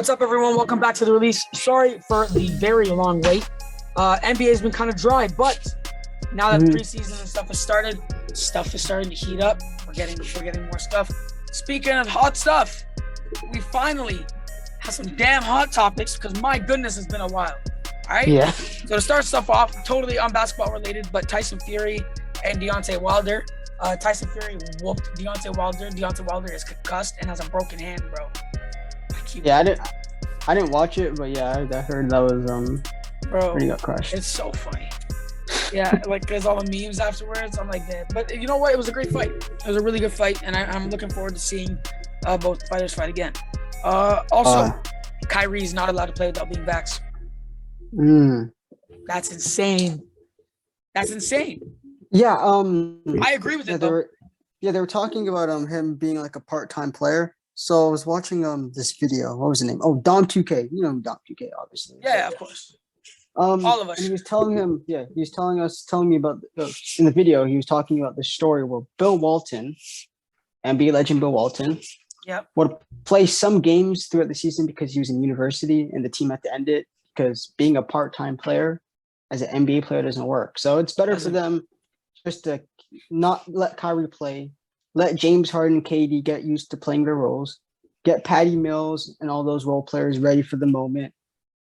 What's up, everyone? Welcome back to the release. Sorry for the very long wait. NBA has been kind of dry, but now that preseason and stuff has started, stuff is starting to heat up. We're getting more stuff. Speaking of hot stuff, we finally have some damn hot topics because my goodness, it's been a while. All right. Yeah. So to start stuff off, totally unbasketball related, but Tyson Fury and Deontay Wilder. Tyson Fury whooped Deontay Wilder. Deontay Wilder is concussed and has a broken hand, bro. I didn't watch it, but yeah, I heard that was bro, pretty got crushed. It's so funny. Yeah, like there's all the memes afterwards. I'm like, that. But you know what? It was a great fight. It was a really good fight, and I'm looking forward to seeing both fighters fight again. Also, Kyrie's not allowed to play without being vaxxed. That's insane. Yeah. I agree with it. They were talking about him being like a part-time player. So I was watching this video. What was the name? Oh, Dom 2K. You know Dom 2K, obviously. Yeah, of course. All of us. And he was telling me about in the video. He was talking about the story where Bill Walton, NBA legend Bill Walton, would play some games throughout the season because he was in university and the team had to end it because being a part-time player as an NBA player doesn't work. So it's better for them just to not let Kyrie play. Let James Harden and KD get used to playing their roles. Get Patty Mills and all those role players ready for the moment.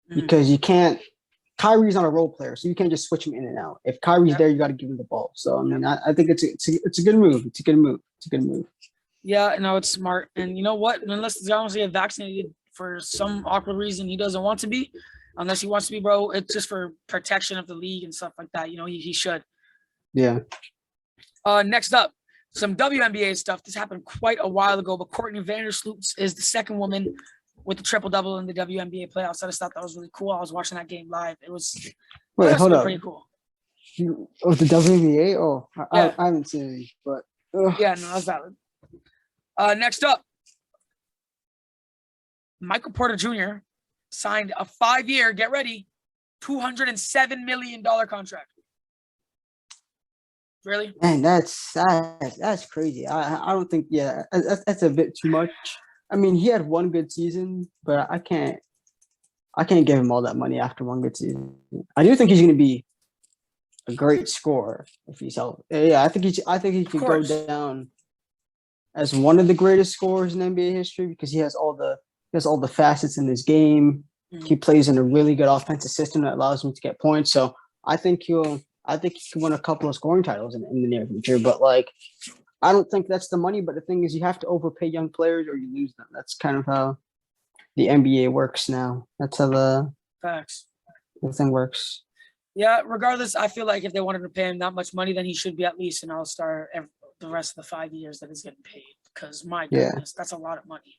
Because you can't – Kyrie's not a role player, so you can't just switch him in and out. If Kyrie's there, you got to give him the ball. So, I mean, I think it's a good move. It's a good move. Yeah, no, it's smart. And you know what? Unless he's honestly vaccinated for some awkward reason he doesn't want to be, unless he wants to be, bro, it's just for protection of the league and stuff like that. You know, he should. Yeah. Next up. Some WNBA stuff. This happened quite a while ago, but Courtney Vandersloot is the second woman with the triple-double in the WNBA playoffs. I just thought that was really cool. I was watching that game live. It was pretty cool. The WNBA? Oh, yeah. I haven't seen it, but... Yeah, no, that's valid. Next up, Michael Porter Jr. signed a 5-year, get ready, $207 million contract. Really? Man, that's crazy. I don't think that's a bit too much. I mean, he had one good season, but I can't give him all that money after one good season. I do think he's going to be a great scorer if he's healthy. Yeah, I think he could go down as one of the greatest scorers in NBA history because he has all the facets in his game. He plays in a really good offensive system that allows him to get points. So I think he can win a couple of scoring titles in the near future. But, like, I don't think that's the money. But the thing is, you have to overpay young players or you lose them. That's kind of how the NBA works now. That's how the thing works. Yeah, regardless, I feel like if they wanted to pay him that much money, then he should be at least an all-star the rest of the 5 years that he's getting paid. Because, my goodness, that's a lot of money.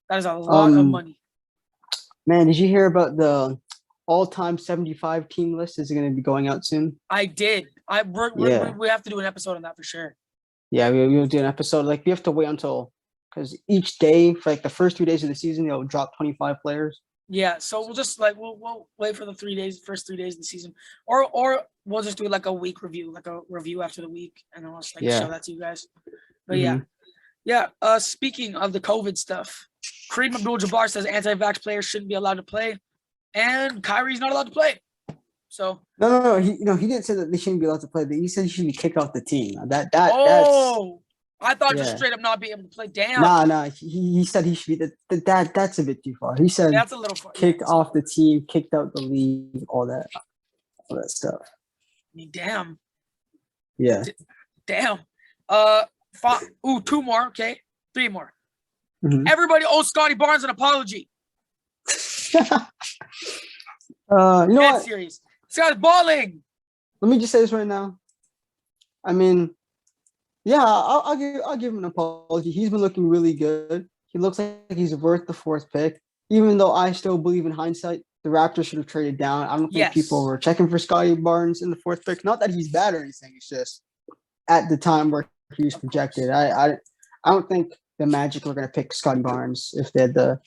That is a lot of money. Man, did you hear about the all-time 75 team list is going to be going out soon? I did. We have to do an episode on that for sure. Yeah, we'll do an episode. Like, we have to wait until because each day for like the first 3 days of the season, they'll drop 25 players. Yeah, so we'll just we'll wait for the first 3 days of the season, or we'll just do like a week review, like a review after the week, and then we'll just show that to you guys. But yeah. Speaking of the COVID stuff, Kareem Abdul-Jabbar says anti-vax players shouldn't be allowed to play. And Kyrie's not allowed to play. So no. He didn't say that they shouldn't be allowed to play. He said he should be kicked off the team. That's I thought just straight up not being able to play. Damn. Nah. He said he should be that's a bit too far. He said that's a little far. Kicked off the team, kicked out the league, all that stuff. I mean, damn. Yeah. Damn. 2 more. Okay, 3 more. Everybody owes Scotty Barnes an apology. You know what? Serious. This guy's balling. Let me just say this right now. I mean, yeah, I'll give him an apology. He's been looking really good. He looks like he's worth the 4th pick. Even though I still believe in hindsight, the Raptors should have traded down. I don't think people were checking for Scotty Barnes in the 4th pick. Not that he's bad or anything. It's just at the time where he was projected. I don't think the Magic were going to pick Scotty Barnes if they had the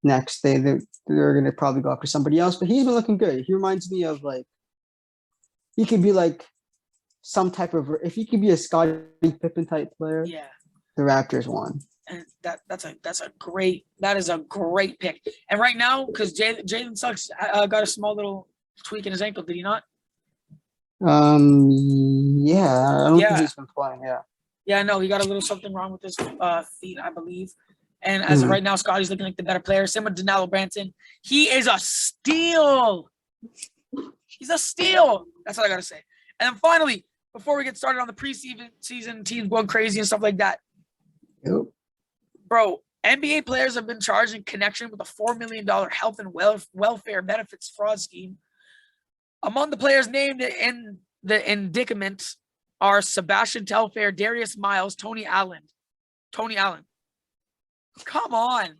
next. They're going to probably go after somebody else. But he's been looking good. He reminds me of like he could be like some type of if he could be a Scottie Pippen type player. Yeah. The Raptors won. And that is a great pick. And right now, because Jalen Suggs got a small little tweak in his ankle, did he not? Yeah, I don't think he's been playing. Yeah. Yeah, no, he got a little something wrong with his feet, I believe. And as of right now, Scotty's looking like the better player. Same with Danilo Branson. He is a steal. He's a steal. That's what I gotta say. And then finally, before we get started on the preseason teams going crazy and stuff like that, bro, NBA players have been charged in connection with a $4 million health and welfare benefits fraud scheme. Among the players named in the indictment are Sebastian Telfair, Darius Miles, Tony Allen. Come on.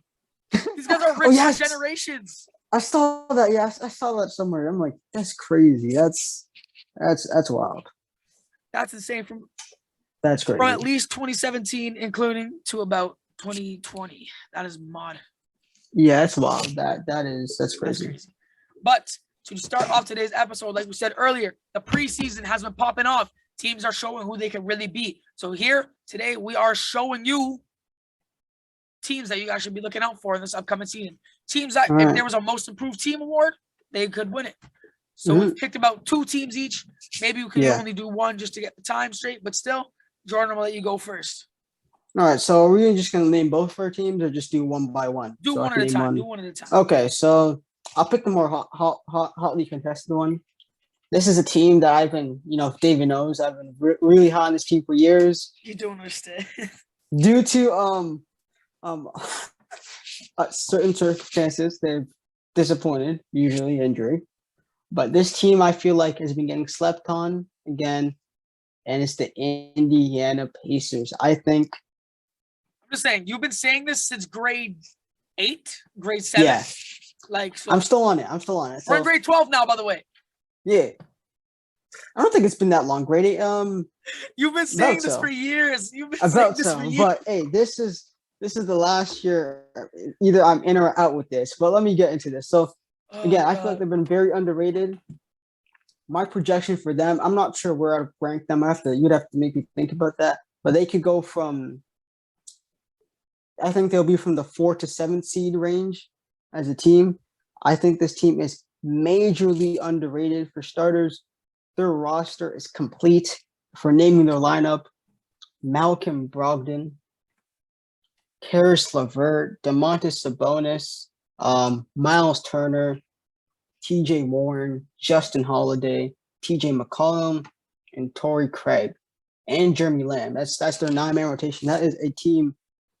These guys are rich for generations. I saw that. Yes, I saw that somewhere. I'm like, that's crazy. That's wild. That's insane. That's crazy. From at least 2017, including to about 2020. That is mod. Yeah, that's wild. That's crazy. But to start off today's episode, like we said earlier, the preseason has been popping off. Teams are showing who they can really be. So here today, we are showing you teams that you guys should be looking out for in this upcoming season. Teams that, if there was a most improved team award, they could win it. So we've picked about 2 teams each. Maybe we could only do one just to get the time straight. But still, Jordan, I'm going to let you go first. All right. So are we just going to name both of our teams or just do one by one? Do one at a time. Do one at a time. Okay. So I'll pick the more hotly contested one. This is a team that I've been, David knows, I've been really hot on this team for years. You don't understand. Due to certain circumstances, they've disappointed, usually injury. But this team, I feel like, has been getting slept on again, and it's the Indiana Pacers. I think. I'm just saying, you've been saying this since grade 8, grade 7. Yeah. So I'm still on it. We're in grade 12 now, by the way. Yeah. I don't think it's been that long, grade 8. You've been saying this for years. But hey, this is the last year. Either I'm in or out with this. But let me get into this. So again, I feel like they've been very underrated. My projection for them, I'm not sure where I'd rank them after. You'd have to make me think about that. But they could go from, I think they'll be from the 4 to 7 seed range as a team. I think this team is majorly underrated. For starters, their roster is complete. For naming their lineup, Malcolm Brogdon, Karis LeVert, Domantas Sabonis, Miles Turner, TJ Warren, Justin Holiday, TJ McCollum, and Torrey Craig, and Jeremy Lamb. That's their 9-man rotation. That is a team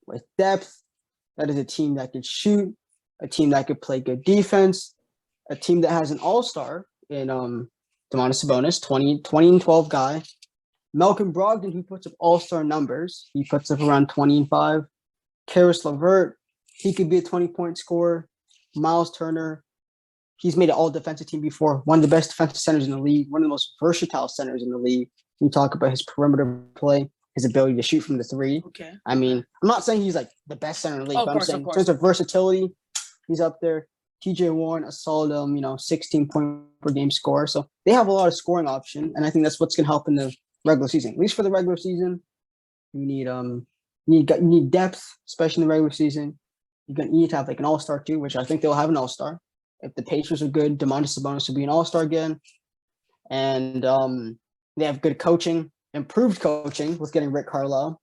with depth. That is a team that could shoot, a team that could play good defense, a team that has an all-star in Domantas Sabonis, 20 and 12 guy. Malcolm Brogdon, who puts up all-star numbers. He puts up around 20 and 5. Karis LeVert, he could be a 20-point scorer. Miles Turner, he's made an all-defensive team before. One of the best defensive centers in the league. One of the most versatile centers in the league. We talk about his perimeter play, his ability to shoot from the 3. Okay. I mean, I'm not saying he's like the best center in the league, but I'm saying in terms of versatility, he's up there. TJ Warren, a solid, 16-point per game scorer. So they have a lot of scoring option, and I think that's what's going to help in the regular season. At least for the regular season, you need depth, especially in the regular season. You need to have like an all-star too, which I think they'll have an all-star. If the Pacers are good, Domantas Sabonis will be an all-star again, and they have good coaching, improved coaching with getting Rick Carlisle.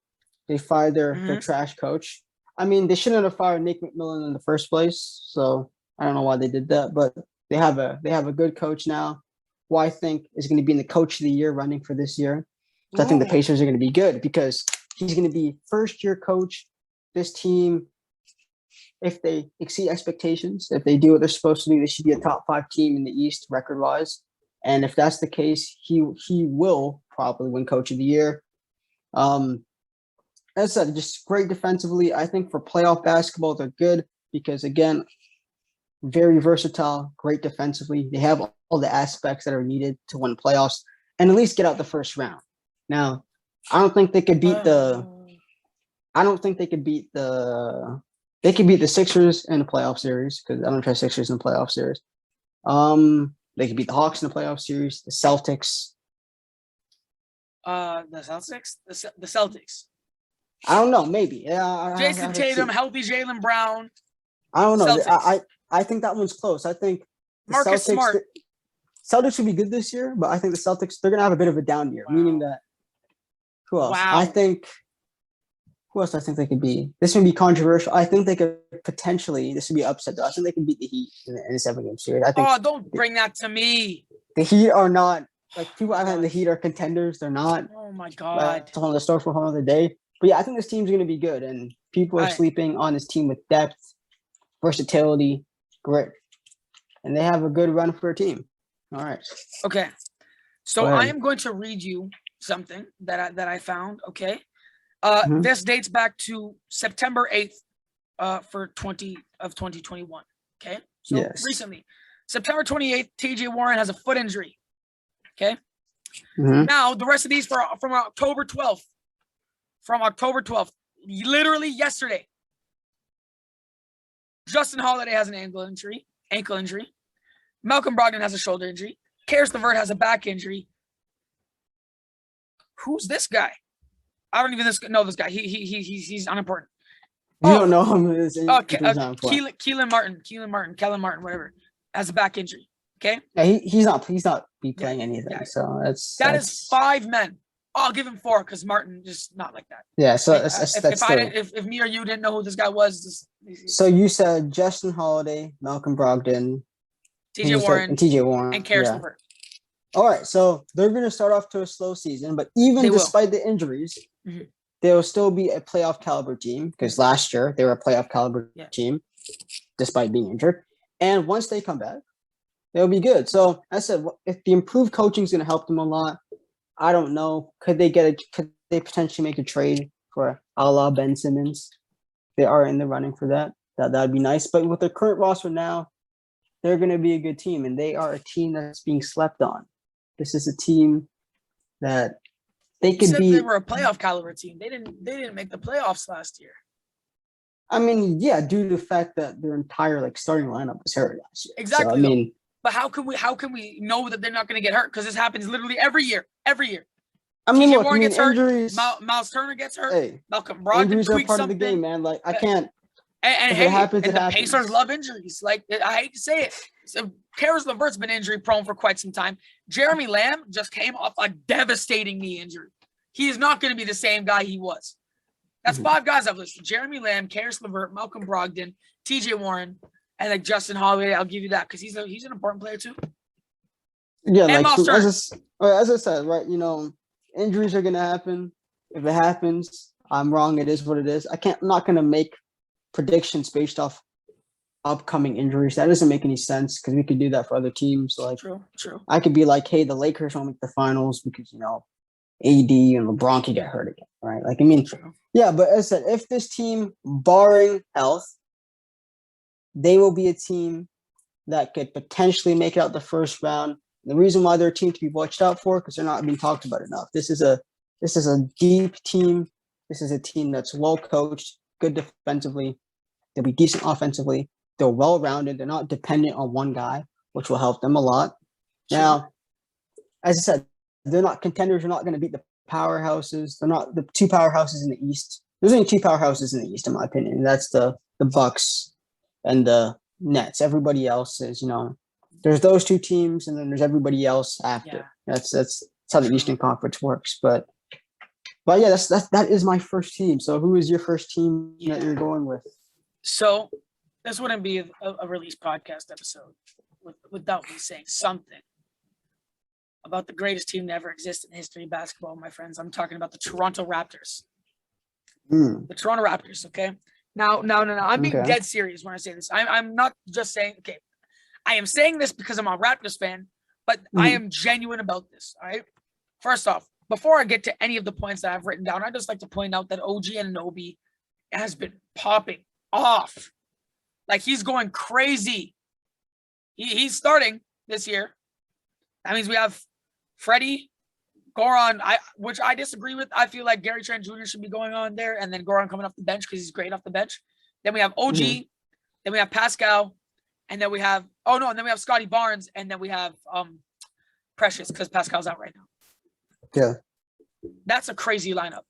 They fired their trash coach. I mean, they shouldn't have fired Nick McMillan in the first place, so I don't know why they did that, but they have a good coach now, who I think is going to be in the coach of the year running for this year. So I think the Pacers are going to be good because he's going to be first-year coach. This team, if they exceed expectations, if they do what they're supposed to do, they should be a top 5 team in the East record-wise. And if that's the case, he will probably win coach of the year. As I said, just great defensively. I think for playoff basketball, they're good because, again, very versatile, great defensively. They have all the aspects that are needed to win playoffs and at least get out the first round. Now, I don't think they could beat They could beat the Sixers in the playoff series because I don't trust Sixers in the playoff series. They could beat the Hawks in the playoff series, the Celtics. The Celtics? The Celtics. I don't know. Maybe. Yeah. Jason Tatum, healthy Jaylen Brown. I don't know. Celtics. I think that one's close. I think the Marcus Smart. Celtics will be good this year, but I think the Celtics, they're going to have a bit of a down year, meaning that who else? Wow. Who else I think they could be? This would be controversial. I think they could potentially, this would be upset though. I think they can beat the Heat in a 7-game series. I think don't bring that to me. The Heat are not, like people I think the Heat are contenders. They're not. Oh my God. It's on the story for another day. But yeah, I think this team's going to be good. And people are sleeping on this team with depth, versatility, grit. And they have a good run for a team. All right. Okay. So I am going to read you something that I found. Okay. This dates back to September 8th for 2021. Okay. So recently, September 28th, TJ Warren has a foot injury. Okay. Now the rest of these from October 12th. From October 12th, literally yesterday. Justin Holiday has an ankle injury. Malcolm Brogdon has a shoulder injury. Karis LeVert has a back injury. Who's this guy? I don't even know this guy. He's unimportant. You don't know him. Kellen Martin, whatever, has a back injury. Okay. Yeah, he's not be playing anything. Yeah. So that's 5 men. I'll give him 4 because Martin just not like that. Yeah. So if me or you didn't know who this guy was, so you said Justin Holiday, Malcolm Brogdon, TJ Warren, and Karis LeVert. All right, so they're going to start off to a slow season, but despite the injuries, they'll still be a playoff caliber team because last year they were a playoff caliber team despite being injured. And once they come back, they'll be good. So I said, if the improved coaching is going to help them a lot, I don't know. Could they potentially make a trade for a la Ben Simmons? They are in the running for that. That'd be nice. But with the current roster now, they're going to be a good team, and they are a team that's being slept on. This is a team that they could be. They were a playoff caliber team. They didn't make the playoffs last year. I mean, yeah, due to the fact that their entire starting lineup was hurt last year. Exactly. So, but how can we know that they're not going to get hurt? Because this happens literally every year. I mean, Warren gets injuries, hurt. Miles Turner gets hurt. Hey, Malcolm Brogdon injuries are part of the game, man. Like I can't. And it happens. Pacers love injuries. Like I hate to say it. So Karis LeVert's been injury prone for quite some time. Jeremy Lamb just came off a devastating knee injury. He is not going to be the same guy he was. That's 5 guys I've listed: Jeremy Lamb, Karis LeVert, Malcolm Brogdon, TJ Warren, and Justin Holiday. I'll give you that because he's an important player too. Yeah, and as I said, right? Injuries are going to happen. If it happens, I'm wrong. It is what it is. I'm not going to make predictions based off upcoming injuries. That doesn't make any sense because we could do that for other teams. Like, true. I could be like, hey, the Lakers won't make the finals because AD and LeBron could get hurt again, right? Like, I mean, yeah. But as I said, if this team, barring health, they will be a team that could potentially make it out the first round. The reason why they're a team to be watched out for because they're not being talked about enough. This is a deep team. This is a team that's well coached, good defensively. They'll be decent offensively. They're well-rounded. They're not dependent on one guy, which will help them a lot. Sure. Now, as I said, they're not contenders. They're not going to beat the powerhouses. They're not the 2 powerhouses in the East. There's only 2 powerhouses in the East, in my opinion. That's the Bucks and the Nets. Everybody else is, there's those 2 teams, and then there's everybody else after. Yeah. That's how the Eastern Conference works. But yeah, that is my first team. So who is your first team that you're going with? So this wouldn't be a release podcast episode without me saying something about the greatest team to ever exist in the history of basketball, my friends. I'm talking about the Toronto Raptors. The Toronto Raptors, okay? Now, I'm being dead serious when I say this. I'm not just saying, okay, I am saying this because I'm a Raptors fan, but I am genuine about this, all right? First off, before I get to any of the points that I've written down, I'd just like to point out that OG Anunoby has been popping off. Like, he's going crazy. He's starting this year. That means we have Freddie, Goran, which I disagree with. I feel like Gary Trent Jr. should be going on there, and then Goran coming off the bench because he's great off the bench. Then we have OG, then we have Pascal, and then we have Scotty Barnes, and then we have Precious because Pascal's out right now. Yeah. That's a crazy lineup.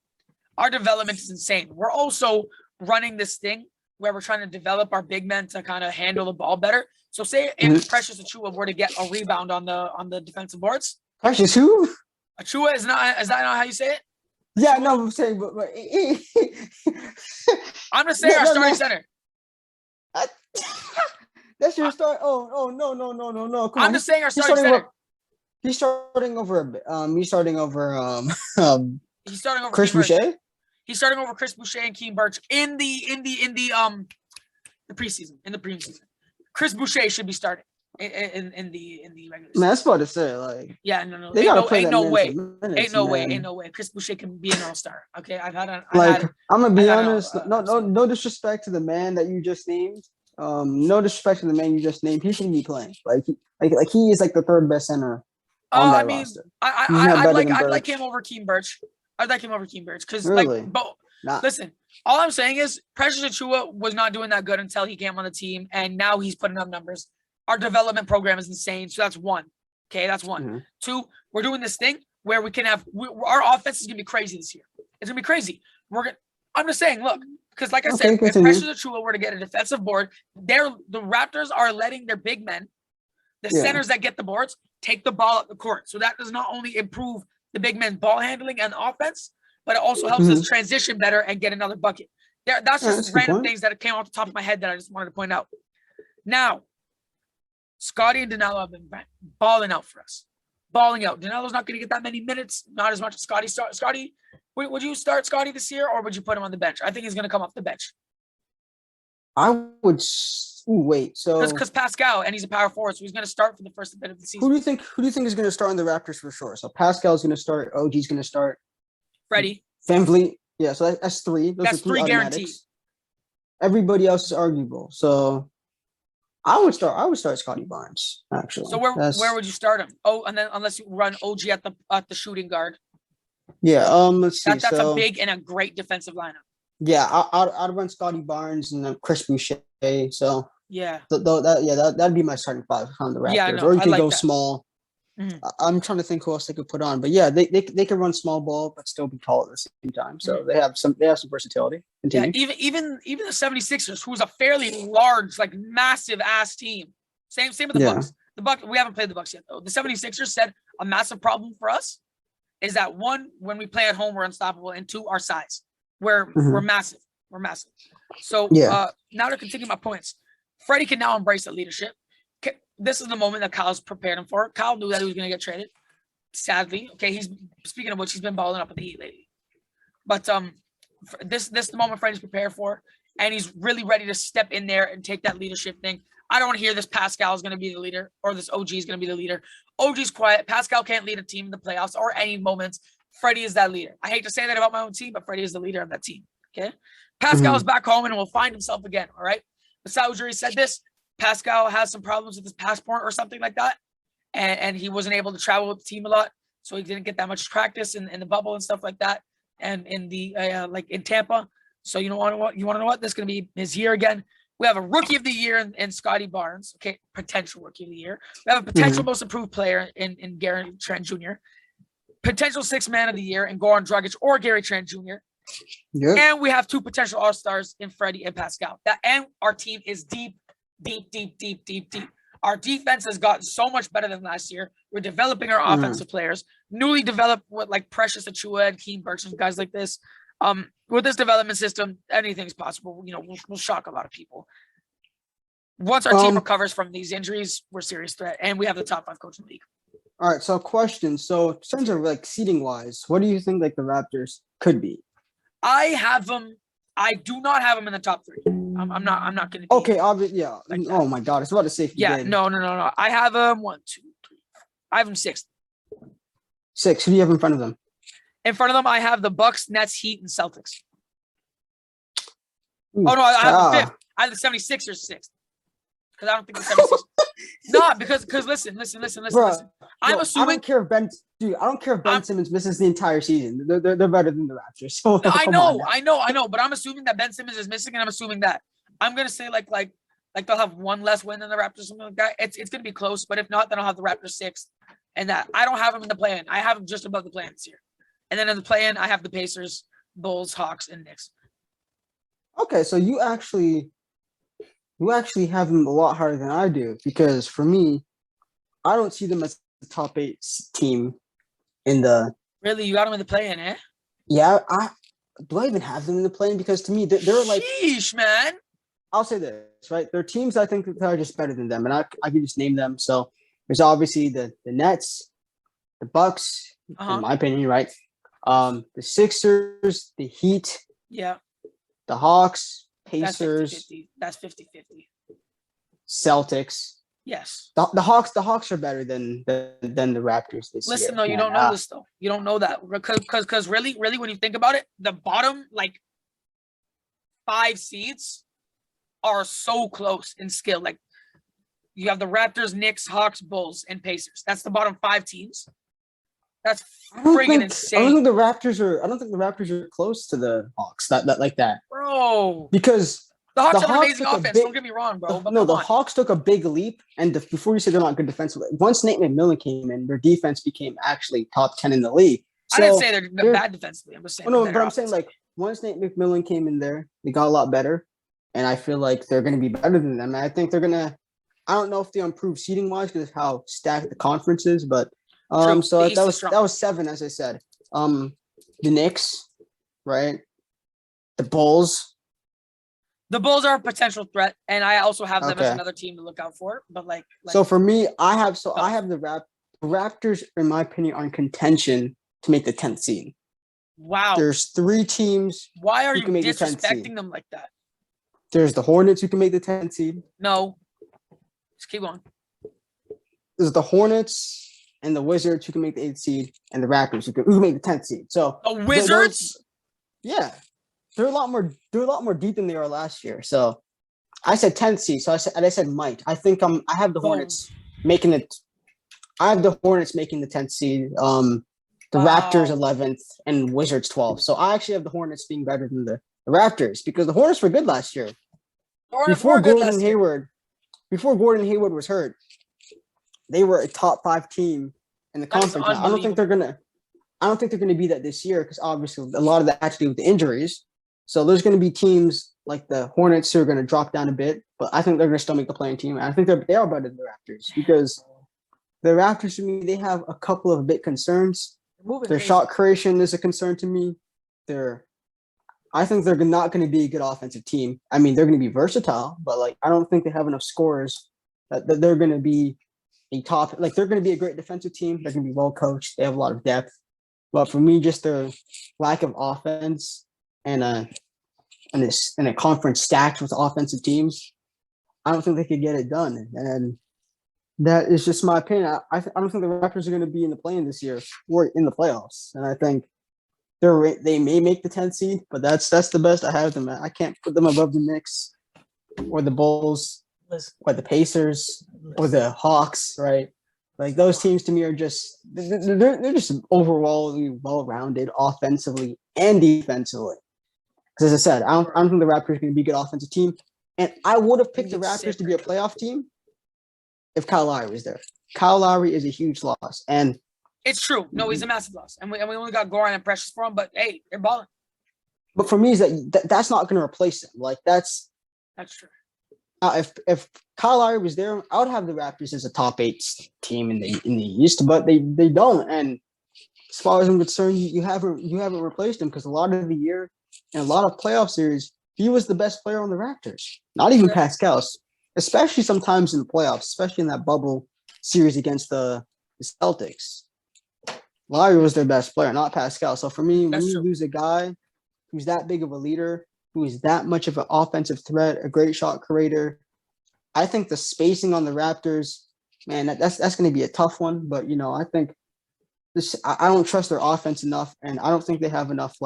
our development is insane. We're also running this thing where we're trying to develop our big men to kind of handle the ball better. So say if Precious Achiuwa were to get a rebound on the defensive boards. Precious who? Achiuwa is that not how you say it? Yeah, no, I'm saying, but I'm just saying our starting center. That's your start. Oh no. I'm just saying our starting center. He's starting over He's starting over Chris Boucher. He's starting over Chris Boucher and Keem Birch in the preseason. In the preseason, Chris Boucher should be starting in the regular season. Man, that's about to say, like, yeah, no. They gotta play ain't no way. Minutes, Ain't no way. Chris Boucher can be an all-star. Okay, I'm gonna be honest. No disrespect to the man that you just named. No disrespect to the man you just named. He shouldn't be playing. Like he is like the third best center on that roster. I'd like him over Keem Birch. I'd like him over Keem Birch because listen, all I'm saying is Precious Achiuwa was not doing that good until he came on the team, and now he's putting up numbers. Our development program is insane, so that's one. Okay, that's one. Mm-hmm. Two, we're doing this thing where we can have our offense is gonna be crazy this year. It's gonna be crazy. I'm just saying, look, because like I said, if Precious Achiuwa were to get a defensive board, the Raptors are letting their big men, the centers that get the boards, take the ball up the court. So that does not only improve the big men's ball handling and offense, but it also helps us transition better and get another bucket. That's just random things that came off the top of my head that I just wanted to point out. Now, Scotty and Danilo have been balling out for us. Balling out. Danilo's not going to get that many minutes, not as much as Scotty. Scotty, would you start Scotty this year, or would you put him on the bench? I think he's going to come off the bench. I would wait. So because Pascal, and he's a power forward, so he's going to start for the first bit of the season. Who do you think is going to start on the Raptors for sure? So Pascal's going to start. OG's going to start. Freddie. VanVleet. Yeah, so that's three. That's three guaranteed. Everybody else is arguable. So I would start Scotty Barnes, actually. So where would you start him? Oh, and then unless you run OG at the shooting guard. Yeah. Let's see. That's a big and a great defensive lineup. Yeah, I'd run Scotty Barnes and then Chris Boucher. So yeah, that'd be my starting five on the Raptors. Yeah, no, or you could like go that. Small. Mm-hmm. I'm trying to think who else they could put on, but yeah, they can run small ball but still be tall at the same time. So they have some versatility. Continue. Yeah, even the 76ers, who's a fairly large, like massive ass team. Same with the Bucks. The Bucks, we haven't played the Bucks yet though. The 76ers said a massive problem for us is that one, when we play at home, we're unstoppable, and two, our size. We're massive. We're massive. So now to continue my points, Freddie can now embrace the leadership. This is the moment that Kyle's prepared him for. Kyle knew that he was going to get traded. Sadly, okay. He's speaking of which, he's been balling up with the Heat lately. But this is the moment Freddie's prepared for, and he's really ready to step in there and take that leadership thing. I don't want to hear this Pascal is going to be the leader or this OG is going to be the leader. OG's quiet. Pascal can't lead a team in the playoffs or any moments. Freddie is that leader. I hate to say that about my own team, but Freddie is the leader of that team. Okay. Pascal is back home and will find himself again. All right. Masai Ujiri said this. Pascal has some problems with his passport or something like that. And he wasn't able to travel with the team a lot. So he didn't get that much practice in the bubble and stuff like that. And in the like in Tampa. So you want to know what? This is going to be his year again. We have a rookie of the year in Scotty Barnes. Okay. Potential rookie of the year. We have a potential most improved player in Gary Trent Jr. Potential sixth man of the year in Goran Dragic or Gary Trent Jr. Yep. And we have two potential all-stars in Freddie and Pascal. And our team is deep. Our defense has gotten so much better than last year. We're developing our offensive players, newly developed with like Precious Achiuwa and Keem Birch and guys like this. With this development system, anything's possible. You know, we'll shock a lot of people. Once our team recovers from these injuries, we're a serious threat, and we have the top 5 coach in the league. All right, so question. So in terms of like seeding wise, what do you think like the Raptors could be? I have them. I do not have them in the top 3. I'm not going to. Okay, obviously, yeah. Like oh my God, it's about to say. No. I have them 1, 2, 3. I have them 6th. 6. Who do you have in front of them? In front of them, I have the Bucks, Nets, Heat, and Celtics. I have the 5th. I have the 76ers 6th. Because I don't think the 76ers. No, because listen. I'm assuming. I don't care if Ben Simmons misses the entire season. They're better than the Raptors. So I know. But I'm assuming that Ben Simmons is missing, and I'm assuming that I'm gonna say like they'll have one less win than the Raptors, something like that. It's gonna be close, but if not, then I'll have the Raptors 6th, and that I don't have them in the play-in. I have them just above the play-in this year, and then in the play-in, I have the Pacers Bulls, Hawks, and Knicks. Okay, so you actually have them a lot higher than I do, because for me, I don't see them as the top 8 team in the. Really, you got them in the play-in, eh? Yeah, do I even have them in the play-in? Because to me, they're like. Sheesh, man. I'll say this, right? There are teams I think that are just better than them, and I can just name them. So there's obviously the Nets, the Bucks, in my opinion, right? The Sixers, the Heat, yeah, the Hawks, Pacers, that's 50-50. Celtics. Yes. The Hawks are better than the Raptors this year. Listen, no, you don't know this though. You don't know that because really, when you think about it, the bottom like 5 seeds are so close in skill. Like you have the Raptors, Knicks, Hawks, Bulls, and Pacers. That's the bottom 5 teams. That's friggin' insane. I don't think the Raptors are close to the Hawks. That like that, bro. Because the Hawks have an amazing offense. Don't get me wrong, bro. But the Hawks took a big leap, and before you say they're not good defensively, once Nate McMillan came in, their defense became actually top 10 in the league. So I didn't say they're bad defensively. I'm just saying. No, but I'm saying like once Nate McMillan came in there, they got a lot better, and I feel like they're going to be better than them. And I think they're going to. I don't know if they improve seeding wise because of how stacked the conference is, but so that was 7, as I said. The Knicks, right? The Bulls. The Bulls are a potential threat, and I also have them as another team to look out for. But like so for me, I have the Raptors, in my opinion, are in contention to make the 10th seed. Wow. There's 3 teams. Why are you disrespecting them like that? There's the Hornets who can make the 10th seed. No. Just keep going. There's the Hornets and the Wizards who can make the 8th seed, and the Raptors who can make the 10th seed. So the Wizards? Yeah. They're a lot more deep than they are last year. So I said 10th seed. So I said might. I think I have the Hornets making it. I have the Hornets making the 10th seed. The Raptors 11th and Wizards 12th. So I actually have the Hornets being better than the Raptors because the Hornets were good last year. Before Gordon Hayward was hurt, they were a top 5 team in the conference. I don't think they're gonna be that this year because obviously a lot of that had to do with the injuries. So there's going to be teams like the Hornets who are going to drop down a bit, but I think they're going to still make the playing team. And I think they are better than the Raptors because the Raptors, to me, they have a couple of bit concerns. Their shot creation is a concern to me. I think they're not going to be a good offensive team. I mean, they're going to be versatile, but like I don't think they have enough scorers that they're going to be a top. Like they're going to be a great defensive team. They're going to be well coached. They have a lot of depth. But for me, just their lack of offense and a conference stacked with offensive teams, I don't think they could get it done. And that is just my opinion. I don't think the Raptors are going to be in the play-in this year or in the playoffs. And I think they may make the 10th seed, but that's the best I have them at. I can't put them above the Knicks or the Bulls or the Pacers or the Hawks, right? Like those teams to me are just they're just overall well-rounded offensively and defensively. Because as I said, I don't think the Raptors are going to be a good offensive team, and I would have picked the Raptors to be a playoff team if Kyle Lowry was there. Kyle Lowry is a huge loss, and it's true. No, he's a massive loss, and we only got Goran and Precious for him. But hey, they're balling. But for me, is that's not going to replace him. Like that's true. If Kyle Lowry was there, I would have the Raptors as a top 8 team in the East, but they don't. And as far as I'm concerned, you haven't replaced him because a lot of the year and a lot of playoff series, he was the best player on the Raptors. Not even Pascal, especially sometimes in the playoffs, especially in that bubble series against the Celtics. Lowry was their best player, not Pascal. So for me, when you lose a guy who's that big of a leader, who is that much of an offensive threat, a great shot creator, I think the spacing on the Raptors, man, that's going to be a tough one. But I think I don't trust their offense enough, and I don't think they have enough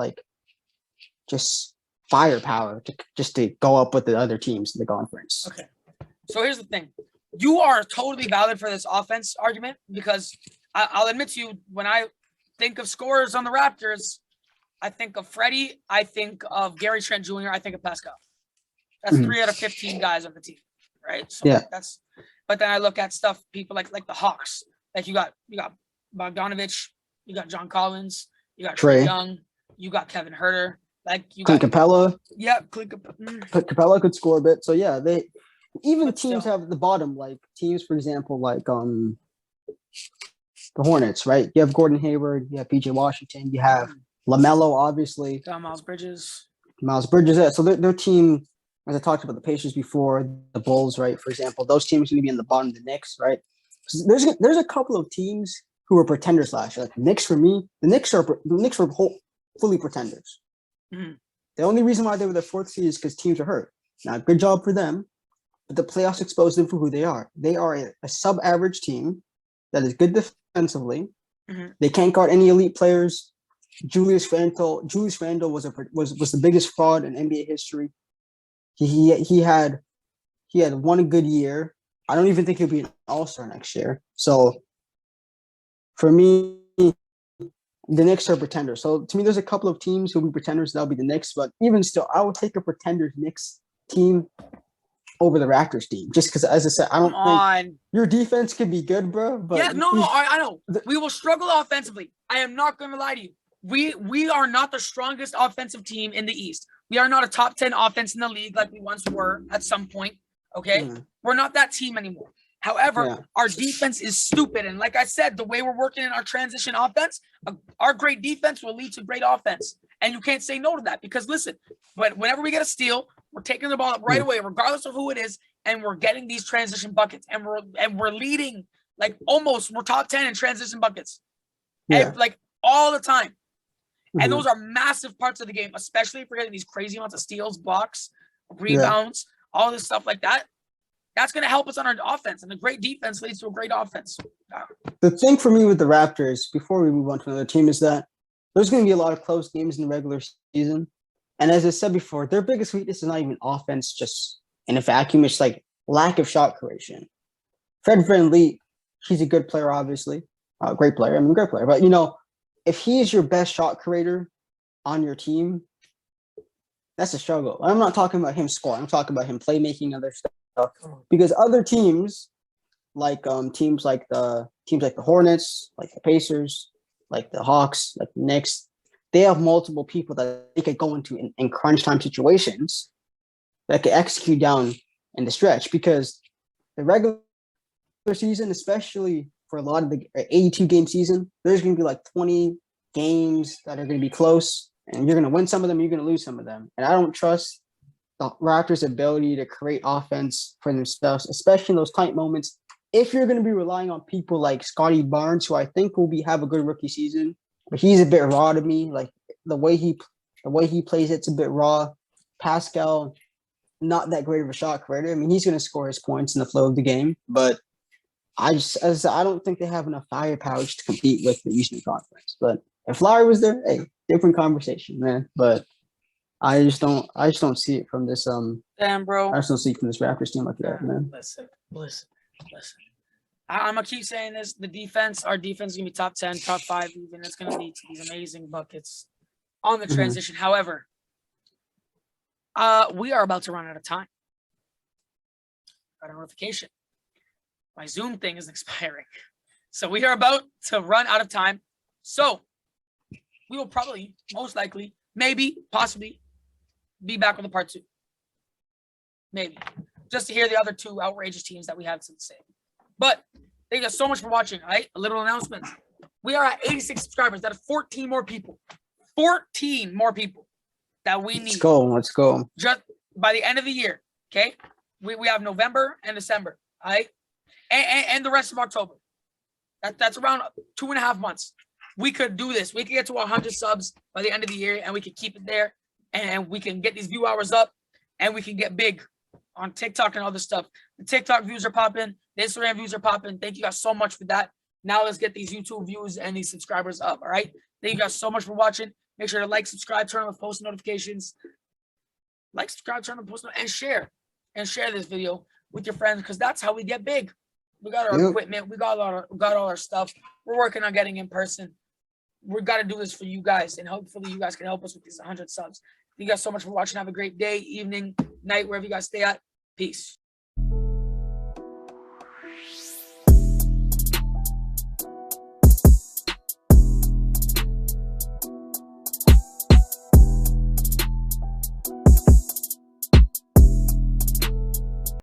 just firepower to go up with the other teams in the conference. Okay, so here's the thing: you are totally valid for this offense argument because I'll admit to you, when I think of scorers on the Raptors, I think of Freddie, I think of Gary Trent Jr., I think of Pascal. That's 3 out of 15 guys on the team, right? So but then I look at stuff, people like the Hawks. Like you got Bogdanovich, you got John Collins, you got Trae Young, You got Kevin Herter. Like you Clint got Capella. Yeah, Capella could score a bit. So yeah, even But teams still. have the bottom, like teams, for example, like the Hornets, right? You have Gordon Hayward, you have PJ Washington, you have LaMelo, obviously. Got Miles Bridges. Yeah. So their team, as I talked about the Pacers before, the Bulls, right? For example, those teams are going to be in the bottom of the Knicks, right? So there's a couple of teams who were pretenders last year. Like the Knicks, for me, the Knicks were fully pretenders. Mhm. The only reason why they were the fourth seed is because teams are hurt. Now, good job for them, but the playoffs exposed them for who they are. They are a sub-average team that is good defensively. Mhm. They can't guard any elite players. Julius Randle was the biggest fraud in NBA history. He had one good year. I don't even think he'll be an all-star next year. So for me, the Knicks are pretenders. So to me, there's a couple of teams who'll be pretenders. That'll be the Knicks. But even still, I would take a pretenders Knicks team over the Raptors team. Just because, as I said, I don't think your defense could be good, bro. But yeah, no, I know. We will struggle offensively. I am not going to lie to you. We are not the strongest offensive team in the East. We are not a top 10 offense in the league like we once were at some point. Okay? We're not that team anymore. However, our defense is stupid. And like I said, the way we're working in our transition offense, our great defense will lead to great offense. And you can't say no to that because listen, but whenever we get a steal, we're taking the ball up right away, regardless of who it is, and we're getting these transition buckets. And we're leading like almost we're top 10 in transition buckets. And like all the time. And those are massive parts of the game, especially if we're getting these crazy amounts of steals, blocks, rebounds, all this stuff like that. That's going to help us on our offense. And a great defense leads to a great offense. The thing for me with the Raptors, before we move on to another team, is that there's going to be a lot of close games in the regular season. And as I said before, their biggest weakness is not even offense, just in a vacuum. It's like lack of shot creation. Fred VanVleet, he's a good player, obviously. Great player. Great player. But, if he is your best shot creator on your team, that's a struggle. I'm not talking about him scoring. I'm talking about him playmaking, other stuff. Because other teams, like the Hornets, like the Pacers, like the Hawks, like the Knicks, they have multiple people that they could go into in crunch time situations that could execute down in the stretch. Because the regular season, especially for a lot of the 82 game season, there's going to be like 20 games that are going to be close, and you're going to win some of them, you're going to lose some of them. And I don't trust the Raptors' ability to create offense for themselves, especially in those tight moments. If you're going to be relying on people like Scotty Barnes, who I think will have a good rookie season, but he's a bit raw to me. Like the way he plays, it's a bit raw. Pascal, not that great of a shot creator. He's going to score his points in the flow of the game, but I don't think they have enough firepower to compete with the Eastern Conference. But if Lowry was there, hey, different conversation, man. But I just don't see it from this damn, bro. I just don't see it from this Raptors team like that, man. Listen. I'm gonna keep saying this. Our defense is gonna be top 10, top 5 even. It's gonna lead to these amazing buckets on the transition. However, we are about to run out of time. Got a notification. My Zoom thing is expiring. So we are about to run out of time. So we will probably, most likely, maybe, possibly, be back with a part 2. Maybe. Just to hear the other 2 outrageous teams that we have to say. But thank you guys so much for watching, all right? A little announcement. We are at 86 subscribers. That is 14 more people. 14 more people that we need. Let's go. Just by the end of the year, okay? We have November and December, all right? And the rest of October. That's around 2.5 months. We could do this. We could get to 100 subs by the end of the year, and we could keep it there, and we can get these view hours up, and we can get big on TikTok and all this stuff. The TikTok views are popping. The Instagram views are popping. Thank you guys so much for that. Now let's get these YouTube views and these subscribers up, all right? Thank you guys so much for watching. Make sure to like, subscribe, turn on post notifications. Like, subscribe, turn on post notifications, and share this video with your friends, because that's how we get big. We got our equipment. We got all our stuff. We're working on getting in person. We got to do this for you guys, and hopefully you guys can help us with these 100 subs. Thank you guys so much for watching. Have a great day, evening, night, wherever you guys stay at. Peace.